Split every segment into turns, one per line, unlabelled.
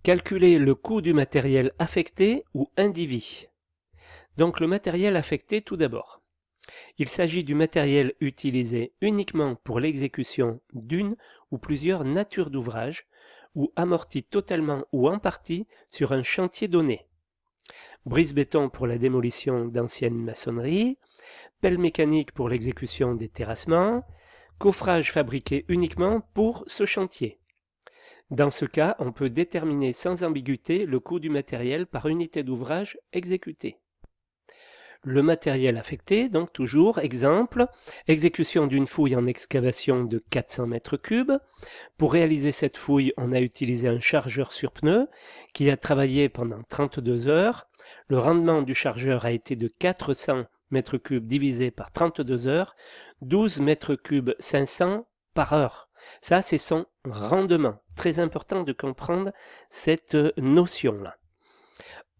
Calculer le coût du matériel affecté ou indivis. Donc le matériel affecté tout d'abord. Il s'agit du matériel utilisé uniquement pour l'exécution d'une ou plusieurs natures d'ouvrage ou amorti totalement ou en partie sur un chantier donné. Brise-béton pour la démolition d'anciennes maçonneries, pelle mécanique pour l'exécution des terrassements, coffrage fabriqué uniquement pour ce chantier. Dans ce cas, on peut déterminer sans ambiguïté le coût du matériel par unité d'ouvrage exécuté. Le matériel affecté, donc toujours, exemple, exécution d'une fouille en excavation de 400 m3. Pour réaliser cette fouille, on a utilisé un chargeur sur pneu qui a travaillé pendant 32 heures. Le rendement du chargeur a été de 400 m3 divisé par 32 heures, 12 m3 500 par heure. Ça, c'est son rendement. Très important de comprendre cette notion-là.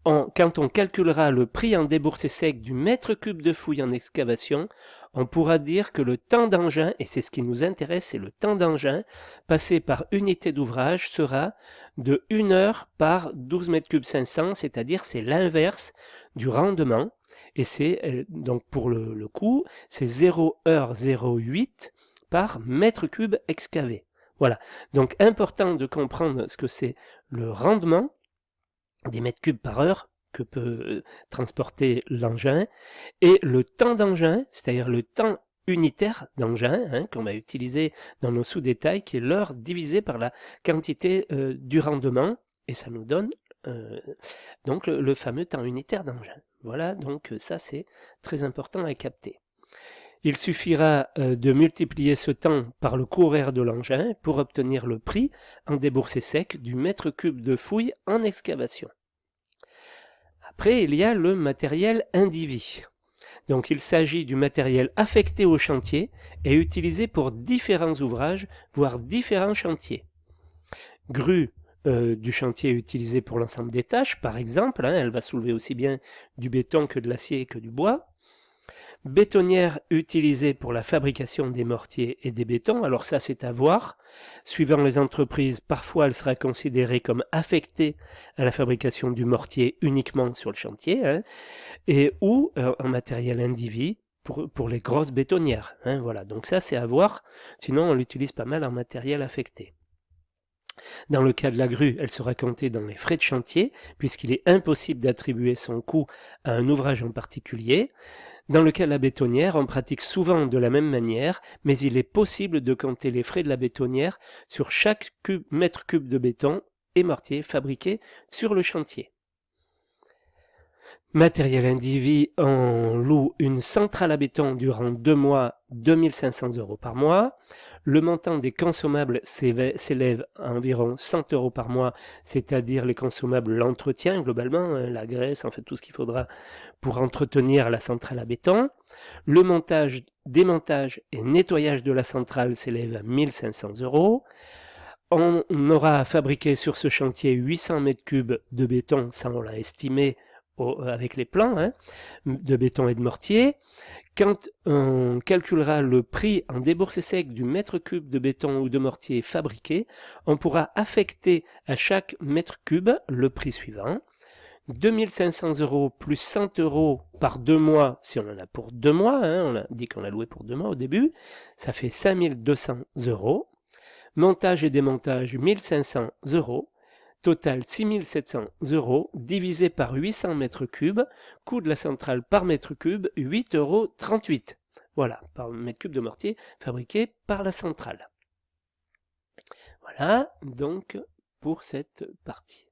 Quand on calculera le prix en déboursé sec du mètre cube de fouille en excavation, on pourra dire que le temps d'engin, et c'est ce qui nous intéresse, c'est le temps d'engin, passé par unité d'ouvrage sera de 1 heure par 12 mètres cubes 500, c'est-à-dire c'est l'inverse du rendement, et c'est donc pour le coût, c'est 0,08 par mètre cube excavé. Voilà, donc important de comprendre ce que c'est le rendement des mètres cubes par heure que peut transporter l'engin, et le temps d'engin, c'est-à-dire le temps unitaire d'engin qu'on va utiliser dans nos sous-détails, qui est l'heure divisée par la quantité du rendement, et ça nous donne donc le fameux temps unitaire d'engin. Voilà, donc ça c'est très important à capter. Il suffira de multiplier ce temps par le coût horaire de l'engin pour obtenir le prix en déboursé sec du mètre cube de fouille en excavation. Après, il y a le matériel indivis. Donc il s'agit du matériel affecté au chantier et utilisé pour différents ouvrages, voire différents chantiers. Grue du chantier utilisée pour l'ensemble des tâches, par exemple, elle va soulever aussi bien du béton que de l'acier que du bois. Bétonnière utilisée pour la fabrication des mortiers et des bétons, alors ça c'est à voir. Suivant les entreprises, parfois elle sera considérée comme affectée à la fabrication du mortier uniquement sur le chantier, et ou en matériel indivis pour les grosses bétonnières. Voilà, donc ça c'est à voir, sinon on l'utilise pas mal en matériel affecté. Dans le cas de la grue, elle sera comptée dans les frais de chantier, puisqu'il est impossible d'attribuer son coût à un ouvrage en particulier. Dans le cas de la bétonnière, on pratique souvent de la même manière, mais il est possible de compter les frais de la bétonnière sur chaque mètre cube de béton et mortier fabriqué sur le chantier. Matériel indivis, on loue une centrale à béton durant 2 mois, 2500 € par mois. Le montant des consommables s'élève à environ 100 € par mois, c'est-à-dire les consommables, l'entretien globalement, la graisse, en fait tout ce qu'il faudra pour entretenir la centrale à béton. Le montage, démontage et nettoyage de la centrale s'élève à 1500 €. On aura à fabriquer sur ce chantier 800 m3 de béton, ça on l'a estimé avec les plans de béton et de mortier. Quand on calculera le prix en déboursé sec du mètre cube de béton ou de mortier fabriqué, on pourra affecter à chaque mètre cube le prix suivant. 2500 € plus 100 € par 2 mois, si on en a pour 2 mois, on a dit qu'on l'a loué pour 2 mois au début, ça fait 5200 €. Montage et démontage 1500 €. Total 6700 € divisé par 800 m3, coût de la centrale par mètre cube 8,38 €. Voilà, par mètre cube de mortier fabriqué par la centrale. Voilà donc pour cette partie.